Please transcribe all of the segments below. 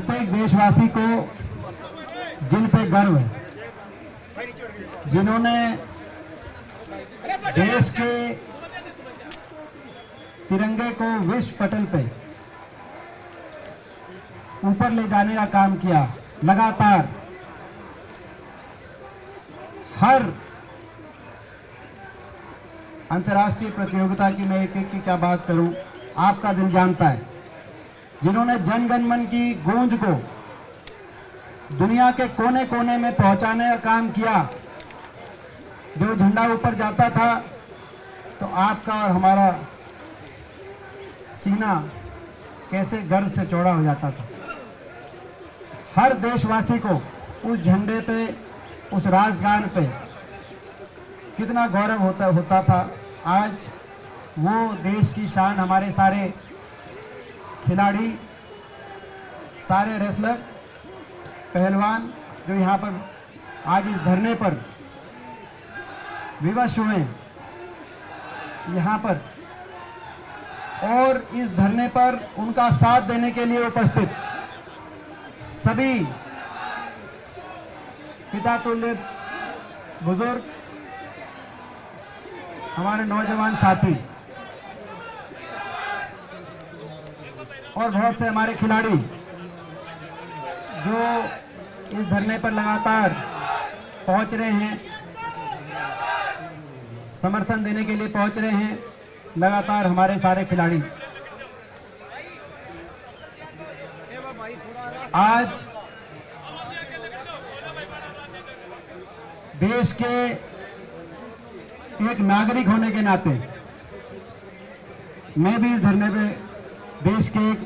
प्रत्येक देशवासी को जिन पे गर्व है, जिन्होंने देश के तिरंगे को विश्व पटल पे ऊपर ले जाने का काम किया। लगातार हर अंतर्राष्ट्रीय प्रतियोगिता की मैं एक एक की क्या बात करूं, आपका दिल जानता है। जिन्होंने जन गण मन की गूंज को दुनिया के कोने कोने में पहुंचाने का काम किया। जो झंडा ऊपर जाता था तो आपका और हमारा सीना कैसे गर्व से चौड़ा हो जाता था। हर देशवासी को उस झंडे पे, उस राजगान पे कितना गौरव होता था। आज वो देश की शान, हमारे सारे खिलाड़ी, सारे रेसलर, पहलवान जो यहाँ पर आज इस धरने पर विवश हुए यहाँ पर, और इस धरने पर उनका साथ देने के लिए उपस्थित सभी पिता तुल्य बुजुर्ग, हमारे नौजवान साथी और बहुत से हमारे खिलाड़ी जो इस धरने पर लगातार पहुंच रहे हैं, समर्थन देने के लिए पहुंच रहे हैं। लगातार हमारे सारे खिलाड़ी आज देश के एक नागरिक होने के नाते, मैं भी इस धरने पे देश के एक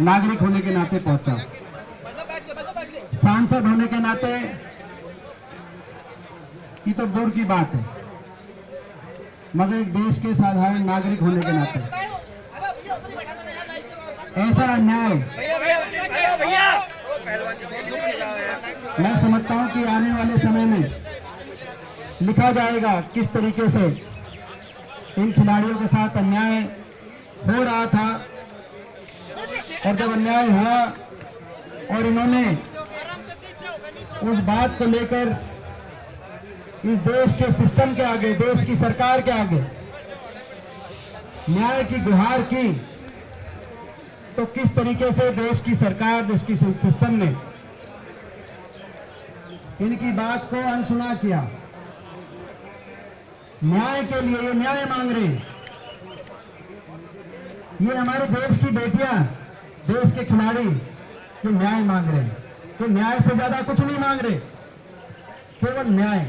नागरिक होने के नाते पहुंचा। सांसद होने के नाते ये तो दूर की बात है, मगर एक देश के साधारण नागरिक होने के नाते ऐसा अन्याय मैं समझता हूं कि आने वाले समय में लिखा जाएगा किस तरीके से इन खिलाड़ियों के साथ अन्याय हो रहा था। और जब अन्याय हुआ और इन्होंने उस बात को लेकर इस देश के सिस्टम के आगे, देश की सरकार के आगे न्याय की गुहार की, तो किस तरीके से देश की सरकार, देश की सिस्टम ने इनकी बात को अनसुना किया। न्याय के लिए ये न्याय मांग रहे हैं। ये हमारे देश की बेटियां, देश के खिलाड़ी ये न्याय मांग रहे हैं। ये न्याय से ज्यादा कुछ नहीं मांग रहे, केवल न्याय।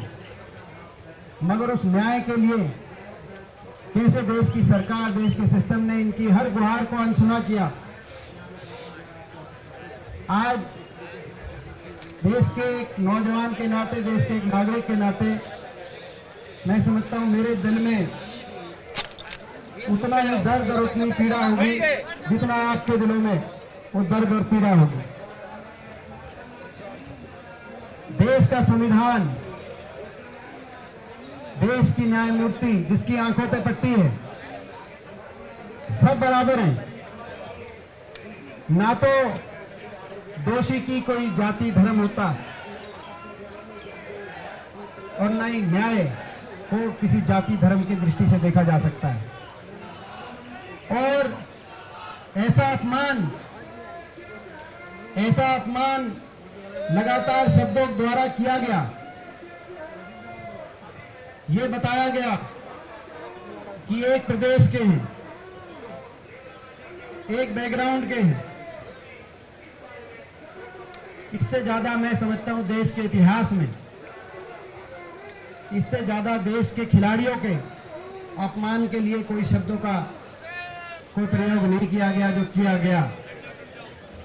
मगर उस न्याय के लिए कैसे देश की सरकार, देश के सिस्टम ने इनकी हर गुहार को अनसुना किया। आज देश के एक नौजवान के नाते, देश के एक नागरिक के नाते मैं समझता हूं मेरे दिल में उतना ही दर्द और उतनी पीड़ा होगी जितना आपके दिलों में वो दर्द और पीड़ा होगी। देश का संविधान, देश की न्यायमूर्ति जिसकी आंखों पे पट्टी है, सब बराबर हैं। ना तो दोषी की कोई जाति धर्म होता और ना ही न्याय को किसी जाति धर्म की दृष्टि से देखा जा सकता है। और ऐसा अपमान लगातार शब्दों द्वारा किया गया। ये बताया गया कि एक प्रदेश के हैं, एक बैकग्राउंड के हैं। इससे ज्यादा मैं समझता हूं देश के इतिहास में, इससे ज्यादा देश के खिलाड़ियों के अपमान के लिए कोई शब्दों का कोई प्रयोग नहीं किया गया जो किया गया।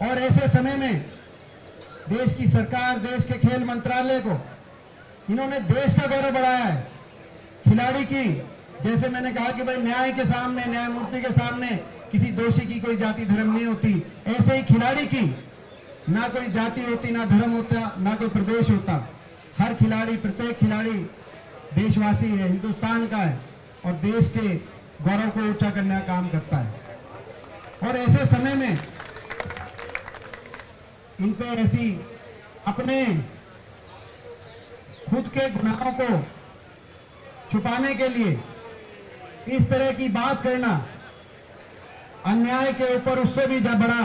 और ऐसे समय में देश की सरकार, देश के खेल मंत्रालय को इन्होंने देश का गौरव बढ़ाया है। खिलाड़ी की, जैसे मैंने कहा कि भाई न्याय के सामने, न्यायमूर्ति के सामने किसी दोषी की कोई जाति धर्म नहीं होती, ऐसे ही खिलाड़ी की ना कोई जाति होती, ना धर्म होता, ना कोई प्रदेश होता। हर खिलाड़ी, प्रत्येक खिलाड़ी देशवासी है, हिंदुस्तान का है और देश के गौरव को ऊंचा करने का काम करता है। और ऐसे समय में इन पे ऐसी अपने खुद के गुनाहों को छुपाने के लिए इस तरह की बात करना अन्याय के ऊपर उससे भी बड़ा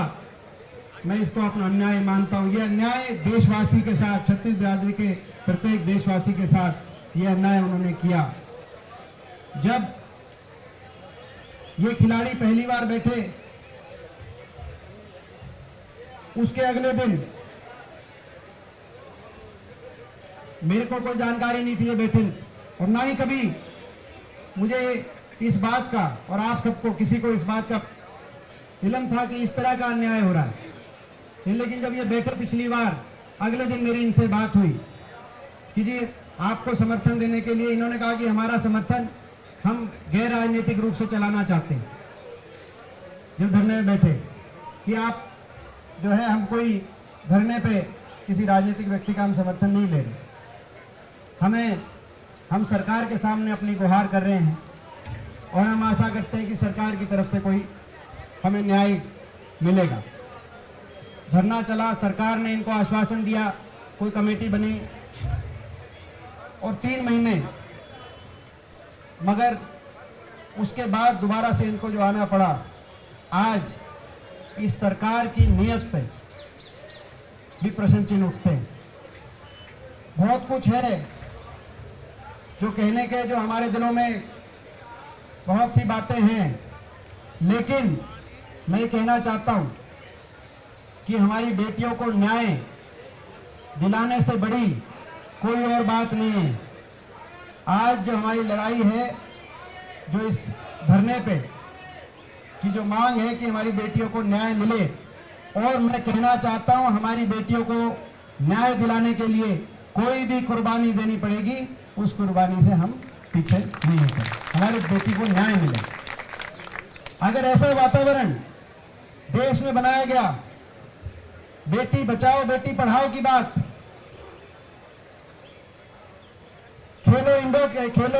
मैं इसको अपना अन्याय मानता हूं। यह अन्याय देशवासी के साथ, छत्तीस बिरादरी के प्रत्येक देशवासी के साथ यह अन्याय उन्होंने किया। जब ये खिलाड़ी पहली बार बैठे उसके अगले दिन मेरे को कोई जानकारी नहीं थी ये बैठे, और ना ही कभी मुझे इस बात का और आप सबको किसी को इस बात का इल्म था कि इस तरह का अन्याय हो रहा है। लेकिन जब ये बैठे पिछली बार, अगले दिन मेरी इनसे बात हुई कि जी आपको समर्थन देने के लिए, इन्होंने कहा कि हमारा समर्थन हम गैर राजनीतिक रूप से चलाना चाहते हैं। जब धरने में बैठे कि आप जो है, हम कोई धरने पे किसी राजनीतिक व्यक्ति का हम समर्थन नहीं ले रहे, हम सरकार के सामने अपनी गुहार कर रहे हैं और हम आशा करते हैं कि सरकार की तरफ से कोई हमें न्याय मिलेगा। धरना चला, सरकार ने इनको आश्वासन दिया, कोई कमेटी बनी और 3 महीने, मगर उसके बाद दोबारा से इनको जो आना पड़ा। आज इस सरकार की नीयत पे भी प्रश्न चिन्ह उठते हैं। बहुत कुछ है जो कहने के, जो हमारे दिलों में बहुत सी बातें हैं, लेकिन मैं ये कहना चाहता हूं कि हमारी बेटियों को न्याय दिलाने से बड़ी कोई और बात नहीं है। आज जो हमारी लड़ाई है, जो इस धरने पे की जो मांग है कि हमारी बेटियों को न्याय मिले, और मैं कहना चाहता हूं हमारी बेटियों को न्याय दिलाने के लिए कोई भी कुर्बानी देनी पड़ेगी, उस कुर्बानी से हम पीछे नहीं होते। हमारी बेटी को न्याय मिले। अगर ऐसा वातावरण देश में बनाया गया, बेटी बचाओ बेटी पढ़ाओ की बात, खेलो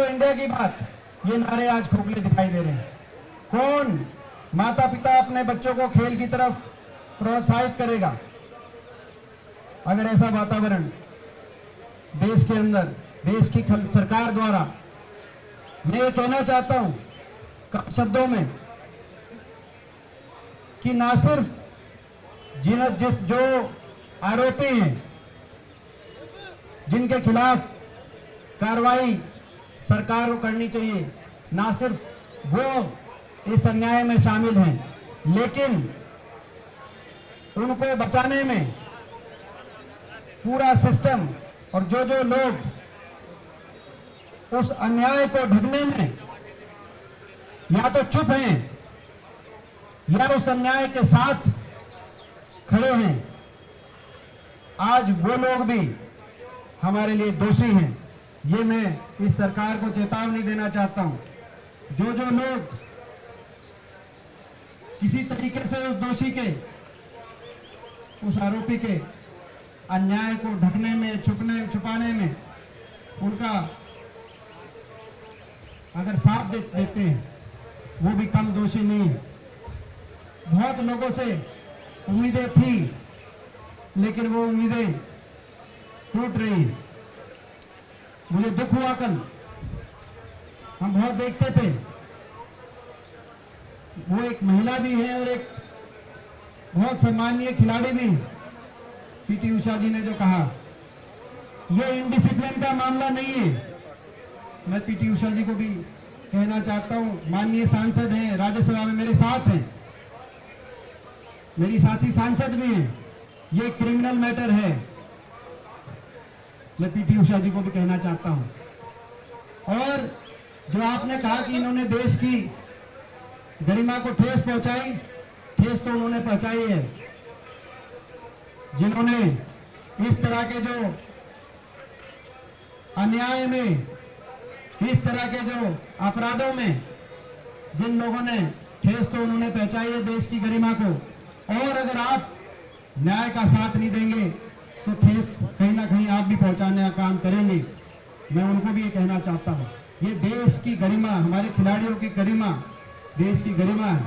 इंडिया की बात, ये नारे आज खोखले दिखाई दे रहे हैं। कौन माता पिता अपने बच्चों को खेल की तरफ प्रोत्साहित करेगा? अगर ऐसा वातावरण देश के अंदर, देश की सरकार द्वारा, मैं ये कहना चाहता हूं कम शब्दों में कि ना सिर्फ जो आरोपी हैं, जिनके खिलाफ कार्रवाई सरकार को करनी चाहिए, ना सिर्फ वो इस अन्याय में शामिल हैं, लेकिन उनको बचाने में पूरा सिस्टम और जो लोग उस अन्याय को ढकने में या तो चुप हैं या उस अन्याय के साथ खड़े हैं, आज वो लोग भी हमारे लिए दोषी हैं। ये मैं इस सरकार को चेतावनी देना चाहता हूं। जो लोग किसी तरीके से उस दोषी के, उस आरोपी के अन्याय को ढकने में, छुपाने में उनका अगर साथ देते हैं, वो भी कम दोषी नहीं। बहुत लोगों से उम्मीदें थी, लेकिन वो उम्मीदें टूट रही। मुझे दुख हुआ कल, हम बहुत देखते थे, वो एक महिला भी है और एक बहुत सम्मानीय खिलाड़ी भी, पीटी उषा जी ने जो कहा, ये इनडिसिप्लिन का मामला नहीं है। मैं पीटी उषा जी को भी कहना चाहता हूं, माननीय सांसद हैं, राज्यसभा में मेरे साथ हैं, मेरी साथी सांसद भी हैं, ये क्रिमिनल मैटर है। मैं पीटी उषा जी को भी कहना चाहता हूं। और जो आपने कहा कि इन्होंने देश की गरिमा को ठेस पहुंचाई, ठेस तो उन्होंने पहुंचाई है। जिन्होंने इस तरह के जो अन्याय में, इस तरह के जो अपराधों में जिन लोगों ने ठेस तो उन्होंने पहुंचाई है देश की गरिमा को, और अगर आप न्याय का साथ नहीं देंगे तो ठेस कहीं ना कहीं आप भी पहुंचाने का काम करेंगे। मैं उनको भी ये कहना चाहता हूं, ये देश की गरिमा, हमारे खिलाड़ियों की गरिमा, देश की गरिमा है,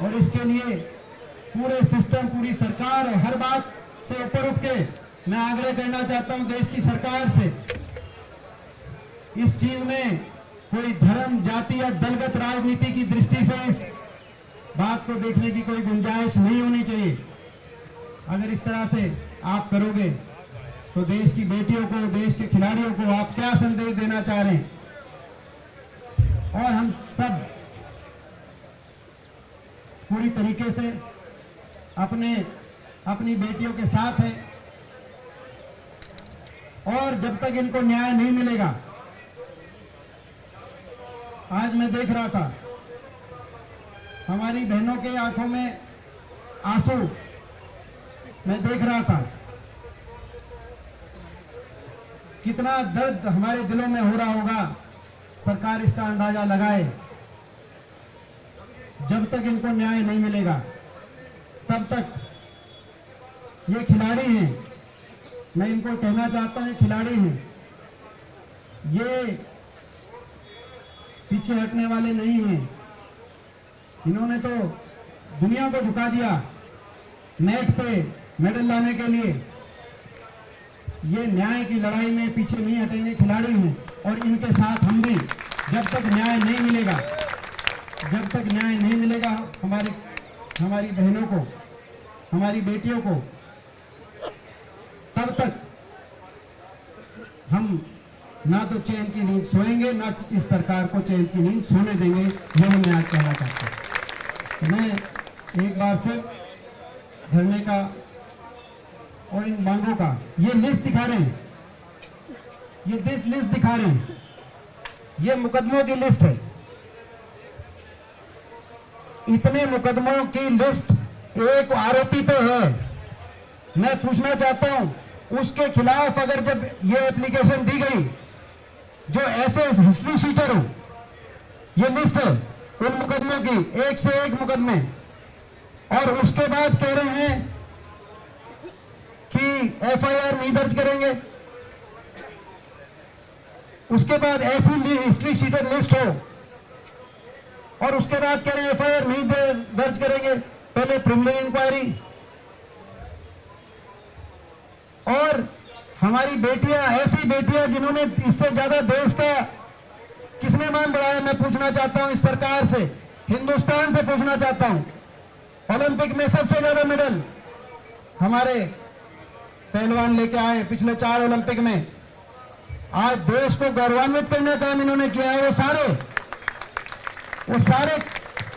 और इसके लिए पूरे सिस्टम, पूरी सरकार और हर बात से ऊपर उठ के मैं आग्रह करना चाहता हूं देश की सरकार से, इस चीज में कोई धर्म, जाति या दलगत राजनीति की दृष्टि से इस बात को देखने की कोई गुंजाइश नहीं होनी चाहिए। अगर इस तरह से आप करोगे तो देश की बेटियों को, देश के खिलाड़ियों को आप क्या संदेश देना चाह रहे हैं? और हम सब पूरी तरीके से अपनी बेटियों के साथ हैं, और जब तक इनको न्याय नहीं मिलेगा, आज मैं देख रहा था हमारी बहनों के आंखों में आंसू, मैं देख रहा था कितना दर्द हमारे दिलों में हो रहा होगा। सरकार इसका अंदाजा लगाए। जब तक इनको न्याय नहीं मिलेगा तब तक ये खिलाड़ी हैं, मैं इनको कहना चाहता हूं, खिलाड़ी हैं, ये पीछे हटने वाले नहीं हैं। इन्होंने तो दुनिया को झुका दिया नेट पे मेडल लाने के लिए। ये न्याय की लड़ाई में पीछे नहीं हटेंगे, खिलाड़ी हैं, और इनके साथ हम भी। जब तक न्याय नहीं मिलेगा, जब तक न्याय नहीं मिलेगा हमारी बहनों को, हमारी बेटियों को, तब तक हम ना तो चैन की नींद सोएंगे, ना इस सरकार को चैन की नींद सोने देंगे। ये मैं आज कहना चाहता हूँ। तो मैं एक बार फिर धरने का और इन मांगों का ये लिस्ट दिखा रहे हैं, ये लिस्ट दिखा रहे हैं, ये मुकदमों की लिस्ट है। इतने मुकदमों की लिस्ट एक आरोपी पे है। मैं पूछना चाहता हूं उसके खिलाफ अगर जब ये एप्लीकेशन दी गई, जो ऐसे हिस्ट्री शीटर हो, ये लिस्ट है उन मुकदमों की, एक से एक मुकदमे, और उसके बाद कह रहे हैं कि एफआईआर नहीं दर्ज करेंगे। उसके बाद ऐसी हिस्ट्री शीटर लिस्ट हो और उसके बाद कह रहे हैं एफआईआर नहीं दर्ज करेंगे, पहले प्रिलिमिनरी इंक्वायरी। और हमारी बेटियां, ऐसी बेटियां जिन्होंने इससे ज्यादा देश का किसने मान बढ़ाया, मैं पूछना चाहता हूं इस सरकार से, हिंदुस्तान से पूछना चाहता हूं। ओलंपिक में सबसे ज्यादा मेडल हमारे पहलवान लेके आए पिछले 4 ओलंपिक में। आज देश को गौरवान्वित करने का काम इन्होंने किया है। वो सारे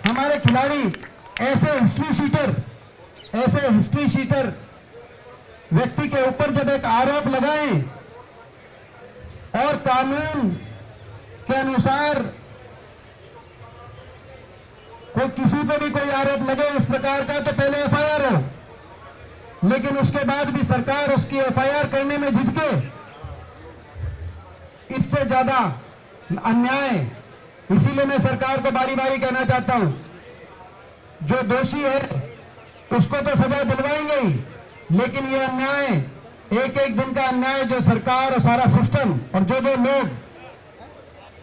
हमारे खिलाड़ी ऐसे हिस्ट्री शीटर व्यक्ति के ऊपर जब एक आरोप लगाएं और कानून के अनुसार कोई किसी पे भी कोई आरोप लगे इस प्रकार का, तो पहले एफआईआर हो, लेकिन उसके बाद भी सरकार उसकी एफआईआर करने में झिझके। इससे ज्यादा अन्याय। इसीलिए मैं सरकार को बारी बारी कहना चाहता हूं, जो दोषी है उसको तो सजा दिलवाएंगे ही, लेकिन ये अन्याय, एक एक दिन का अन्याय जो सरकार और सारा सिस्टम और जो लोग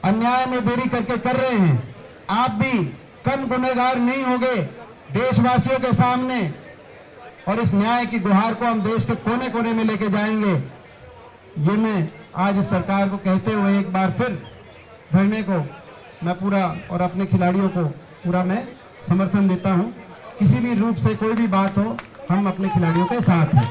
अन्याय में देरी करके कर रहे हैं, आप भी कम गुनहगार नहीं होंगे देशवासियों के सामने। और इस न्याय की गुहार को हम देश के कोने कोने में लेके जाएंगे। ये मैं आज इस सरकार को कहते हुए एक बार फिर धरने को मैं पूरा, और अपने खिलाड़ियों को पूरा मैं समर्थन देता हूं। किसी भी रूप से कोई भी बात हो, हम अपने खिलाड़ियों के साथ हैं।